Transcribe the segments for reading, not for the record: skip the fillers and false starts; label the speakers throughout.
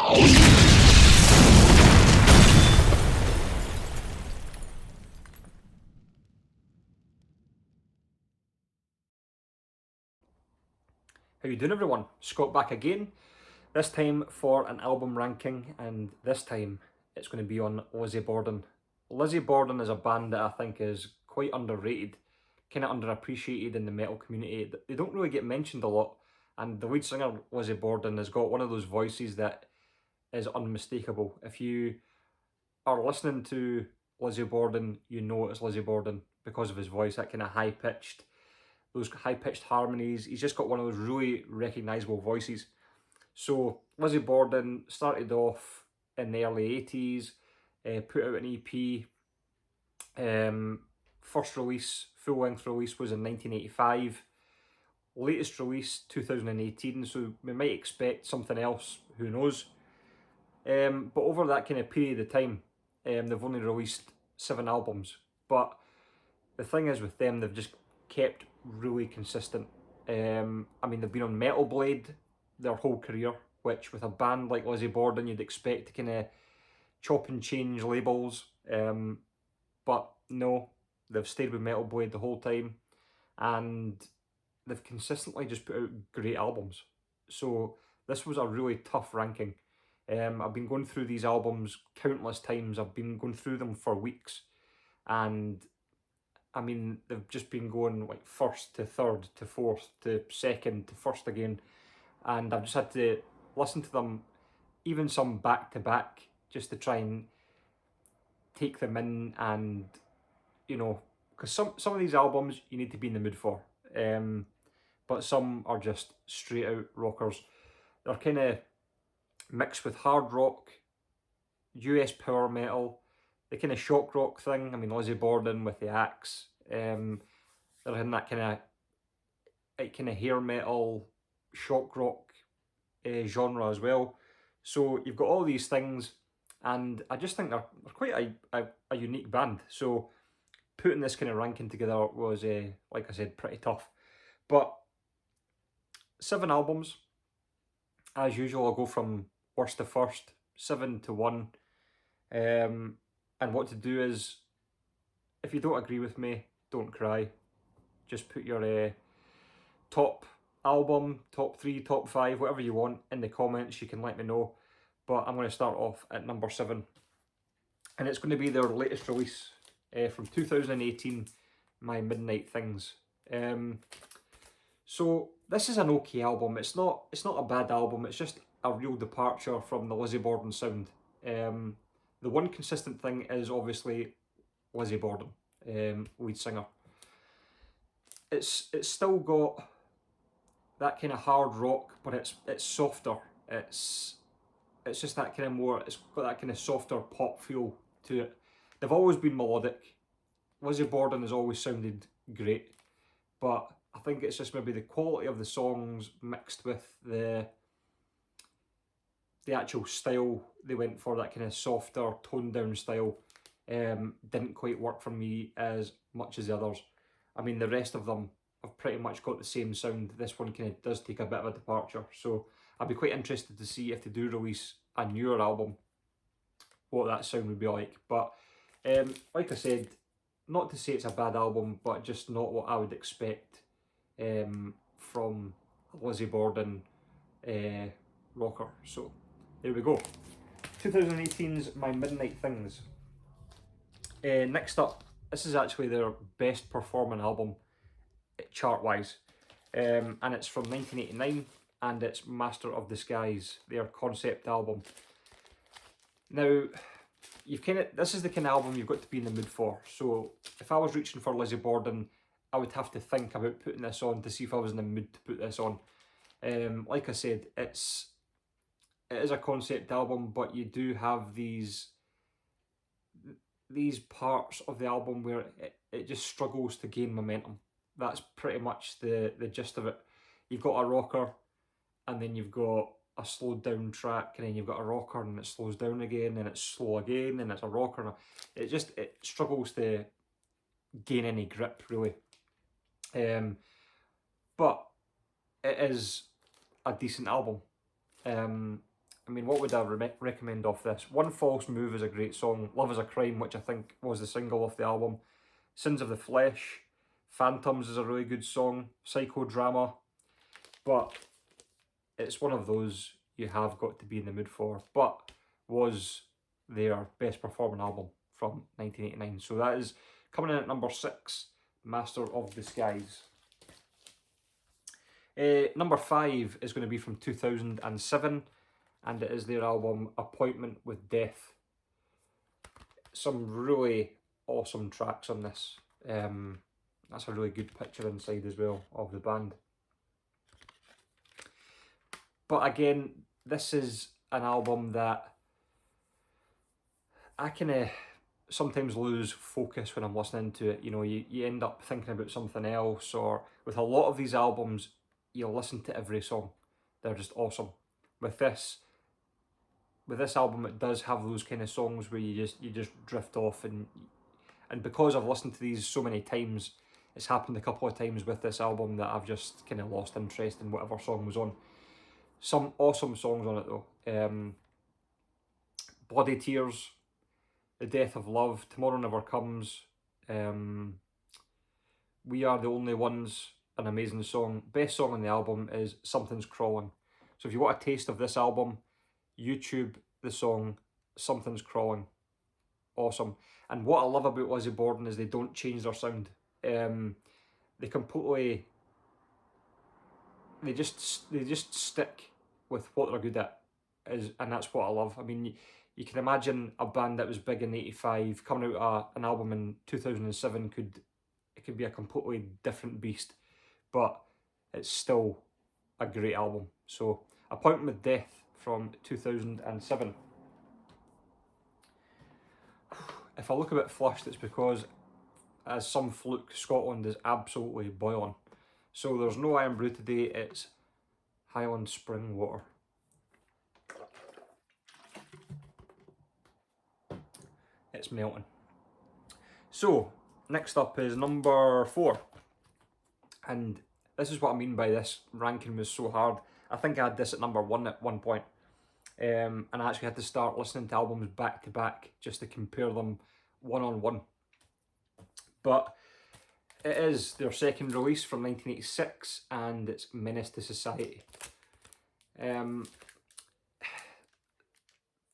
Speaker 1: How you doing, everyone? Scott back again, this time for an album ranking, and this time it's going to be on Lizzy Borden. Lizzy Borden is a band that I think is quite underrated, kind of underappreciated in the metal community. They don't really get mentioned a lot, and the lead singer, Lizzy Borden, has got one of those voices that is unmistakable. If you are listening to Lizzy Borden, you know it's Lizzy Borden because of his voice, that kind of high-pitched, those high-pitched harmonies. He's just got one of those really recognisable voices. So Lizzy Borden started off in the early 80s, put out an EP. First release, full-length release, was in 1985. Latest release, 2018, so we might expect something else, who knows. But over that kind of period of time, they've only released 7 albums. But the thing is with them, they've just kept really consistent. I mean, they've been on Metal Blade their whole career, which with a band like Lizzy Borden, you'd expect to kind of chop and change labels. But no, they've stayed with Metal Blade the whole time, and they've consistently just put out great albums. So this was a really tough ranking. I've been going through these albums countless times. I've been going through them for weeks, and I mean, they've just been going like first to third to fourth to second to first again, and I've just had to listen to them, even some back to back, just to try and take them in. And you know, because some of these albums you need to be in the mood for, but some are just straight out rockers. They're kind of mixed with hard rock, US power metal, the kind of shock rock thing. I mean, Lizzy Borden with the axe, they're in that kind of hair metal, shock rock genre as well. So you've got all these things, and I just think they're quite a unique band. So putting this kind of ranking together was, like I said, pretty tough. But 7 albums, as usual. I'll go from worst to first, 7 to 1. And what to do is, if you don't agree with me, don't cry. Just put your top album, top 3, top 5, whatever you want in the comments. You can let me know. But I'm going to start off at number 7. And it's going to be their latest release from 2018, My Midnight Things. So this is an okay album. It's not a bad album. It's just a real departure from the Lizzy Borden sound. The one consistent thing is obviously Lizzy Borden, lead singer. It's still got that kind of hard rock, but it's softer. It's just that kind of more. It's got that kind of softer pop feel to it. They've always been melodic. Lizzy Borden has always sounded great, but I think it's just maybe the quality of the songs mixed with the actual style they went for, that kind of softer, toned down style, didn't quite work for me as much as the others. I mean, the rest of them have pretty much got the same sound. This one kind of does take a bit of a departure, so I'd be quite interested to see if they do release a newer album, what that sound would be like. But like I said, not to say it's a bad album, but just not what I would expect from a Lizzy Borden rocker. So there we go. 2018's My Midnight Things. Next up, this is actually their best performing album chart-wise, and it's from 1989, and it's Master of Disguise, their concept album. Now, this is the kind of album you've got to be in the mood for. So if I was reaching for Lizzy Borden, I would have to think about putting this on to see if I was in the mood to put this on. Like I said, it is a concept album, but you do have these parts of the album where it just struggles to gain momentum. That's pretty much the gist of it. You've got a rocker, and then you've got a slowed down track, and then you've got a rocker and it slows down again, and it's slow again, and it's a rocker. It struggles to gain any grip, really. But it is a decent album. I mean, what would I recommend off this? One False Move is a great song. Love is a Crime, which I think was the single off the album. Sins of the Flesh. Phantoms is a really good song. Psychodrama. But it's one of those you have got to be in the mood for. But was their best performing album from 1989. So that is coming in at number 6, Master of Disguise. Number 5 is going to be from 2007, and it is their album Appointment with Death. Some really awesome tracks on this. That's a really good picture inside as well of the band. But again, this is an album that I kind of sometimes lose focus when I'm listening to it. You know, you end up thinking about something else, or with a lot of these albums, you'll listen to every song. They're just awesome. With this album, it does have those kind of songs where you just drift off, and because I've listened to these so many times, it's happened a couple of times with this album that I've just kind of lost interest in whatever song was on. Some awesome songs on it though. Bloody Tears, The Death of Love, Tomorrow Never Comes, We Are the Only Ones, an amazing song. Best song on the album is Something's Crawling. So if you want a taste of this album, YouTube the song Something's Crawling. Awesome. And what I love about Lizzy Borden is they don't change their sound. They completely, they just stick with what they're good at, and that's what I love. I mean, you can imagine a band that was big in '85 coming out an album in 2007 could be a completely different beast, but it's still a great album. So Appointment with Death from 2007. If I look a bit flushed, it's because, as some fluke, Scotland is absolutely boiling. So there's no Iron Brew today, it's Highland Spring Water. It's melting. So, next up is number 4. And this is what I mean by this ranking was so hard. I think I had this at number 1 at one point. And I actually had to start listening to albums back to back just to compare them one-on-one. But it is their second release from 1986, and it's Menace to Society.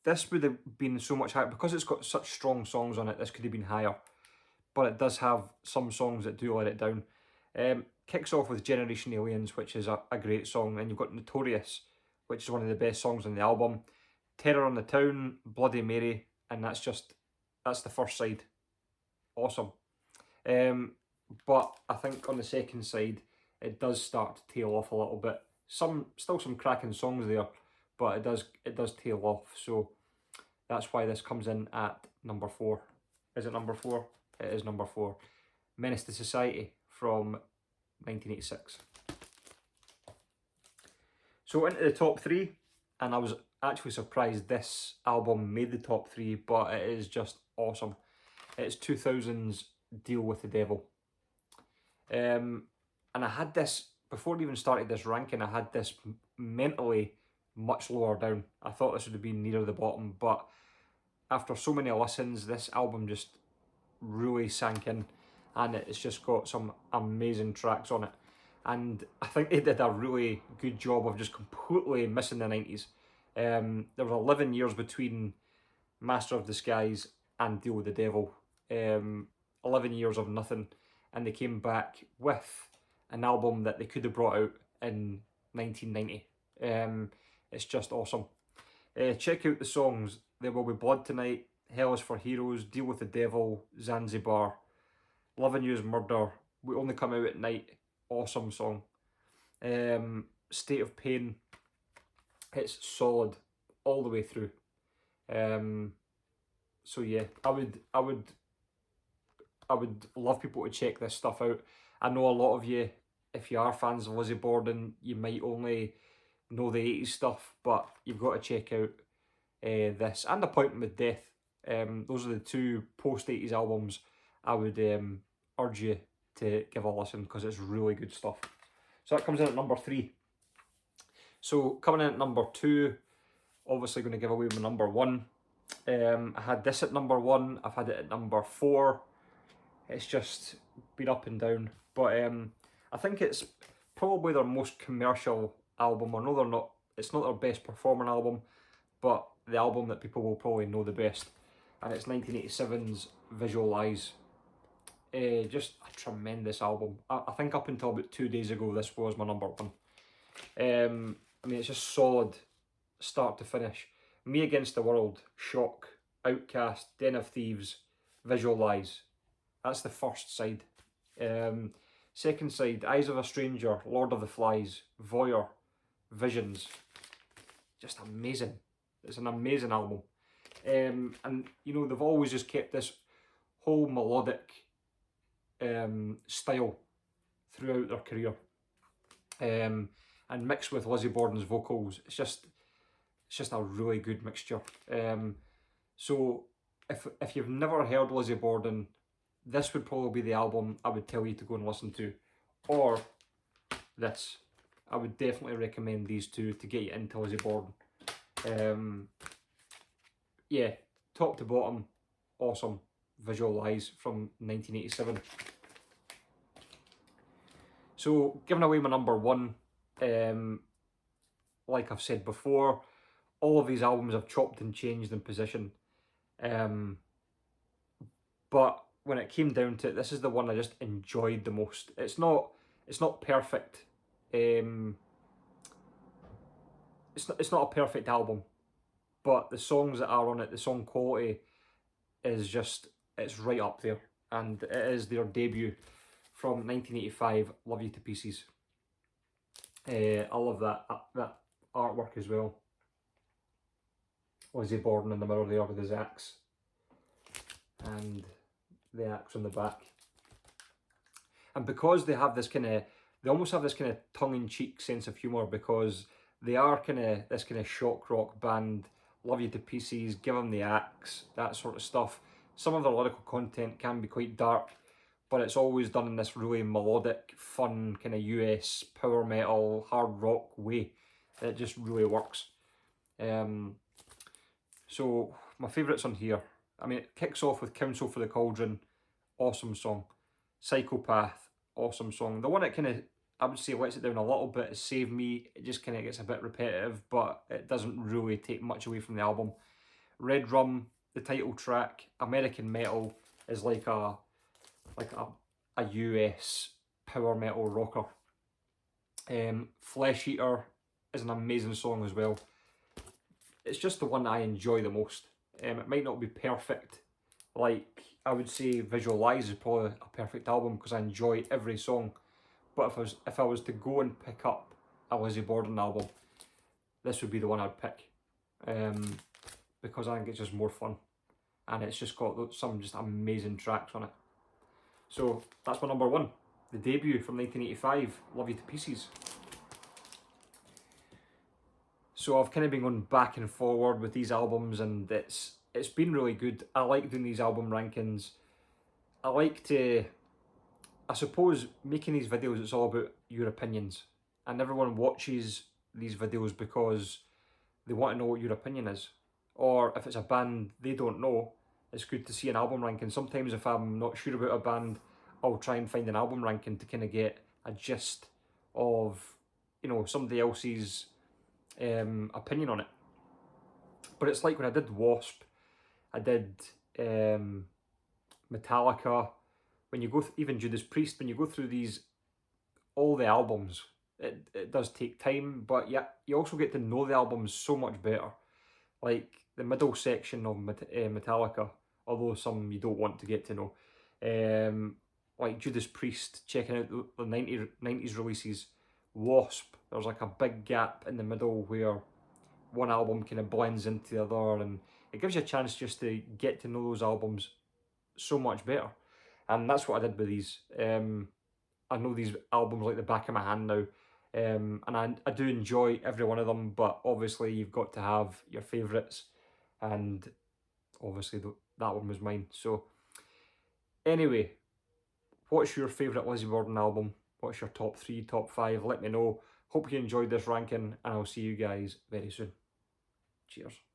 Speaker 1: This would have been so much higher, because it's got such strong songs on it, this could have been higher. But it does have some songs that do let it down. Kicks off with Generation Aliens, which is a great song. Then you've got Notorious, which is one of the best songs on the album. Terror on the Town, Bloody Mary, and that's the first side. Awesome. But I think on the second side, it does start to tail off a little bit. Still some cracking songs there, but it does tail off. So that's why this comes in at number 4. Is it number 4? It is number 4. Menace to Society from 1986. So into the top 3, and I was actually surprised this album made the top 3, but it is just awesome. It's 2000's Deal with the Devil. And I had this, before I even started this ranking, I had this mentally much lower down. I thought this would have been near the bottom, but after so many listens, this album just really sank in, and it's just got some amazing tracks on it. And I think they did a really good job of just completely missing the 90s. There was 11 years between Master of Disguise and Deal with the Devil. 11 years of nothing, and they came back with an album that they could have brought out in 1990. It's just awesome. Check out the songs. There Will Be Blood Tonight, Hell is for Heroes, Deal with the Devil, Zanzibar, Loving You is Murder, We Only Come Out at Night, awesome song. State of Pain, it's solid all the way through. So yeah, I would love people to check this stuff out. I know a lot of you, if you are fans of Lizzy Borden, you might only know the 80s stuff, but you've got to check out this and Appointment with Death. Those are the 2 post-80s albums I would urge you to give a listen, because it's really good stuff. So that comes in at number 3. So coming in at number 2 obviously going to give away my number one. I had this at number one, I've had it at number 4. It's just been up and down, but I think it's probably their most commercial album. I know it's not their best performing album, but the album that people will probably know the best, and it's 1987's Visualize. Just a tremendous album. I think up until about 2 days ago, this was my number one. I mean, it's just solid, start to finish. Me Against the World, Shock, Outcast, Den of Thieves, Visualize. That's the first side. Second side, Eyes of a Stranger, Lord of the Flies, Voyeur, Visions. Just amazing. It's an amazing album. And you know, they've always just kept this whole melodic style throughout their career. And mixed with Lizzy Borden's vocals, it's just a really good mixture. So if you've never heard Lizzy Borden, this would probably be the album I would tell you to go and listen to, or this. I would definitely recommend these two to get you into Lizzy Borden. Yeah, top to bottom, awesome. Visualize from 1987. So, giving away my number one, like I've said before, all of these albums I've chopped and changed in position. But when it came down to it, this is the one I just enjoyed the most. It's not perfect. It's not a perfect album, but the songs that are on it, the song quality is just, it's right up there, and it is their debut from 1985, Love You to Pieces. I love that artwork as well. Lizzy Borden in the mirror there with his axe, and the axe on the back. And because they have this they almost have this kind of tongue-in-cheek sense of humour, because they are this kind of shock rock band, Love You to Pieces, Give 'Em the Axe, that sort of stuff. Some of their lyrical content can be quite dark, but it's always done in this really melodic, fun, kind of US power metal, hard rock way. It just really works. So my favourites on here, I mean, it kicks off with Council for the Cauldron, awesome song. Psychopath, awesome song. The one that I would say lets it down a little bit is Save Me. It just kind of gets a bit repetitive, but it doesn't really take much away from the album. Red Rum, the title track, American Metal, is like a US power metal rocker. Flesh Eater is an amazing song as well. It's just the one I enjoy the most. It might not be perfect. Like, I would say Visualize is probably a perfect album because I enjoy every song. But if I was to go and pick up a Lizzy Borden album, this would be the one I'd pick. Because I think it's just more fun. And it's just got some just amazing tracks on it. So that's my number one. The debut from 1985, Love You to Pieces. So I've kind of been going back and forward with these albums, and it's been really good. I like doing these album rankings. I suppose making these videos, it's all about your opinions. And everyone watches these videos because they want to know what your opinion is. Or if it's a band they don't know, it's good to see an album ranking. Sometimes if I'm not sure about a band, I'll try and find an album ranking to kind of get a gist of, you know, somebody else's opinion on it. But it's like when I did Wasp, I did Metallica. When you go even Judas Priest, when you go through all the albums, it does take time, but yeah, you also get to know the albums so much better. Like the middle section of Metallica, although some you don't want to get to know. Like Judas Priest, checking out the 90s releases. Wasp, there's like a big gap in the middle where one album kind of blends into the other, and it gives you a chance just to get to know those albums so much better. And that's what I did with these. I know these albums like the back of my hand now, and I do enjoy every one of them, but obviously you've got to have your favourites, and obviously that one was mine. So anyway, what's your favourite Lizzy Borden album? What's your top 3, top 5? Let me know. Hope you enjoyed this ranking, and I'll see you guys very soon. Cheers.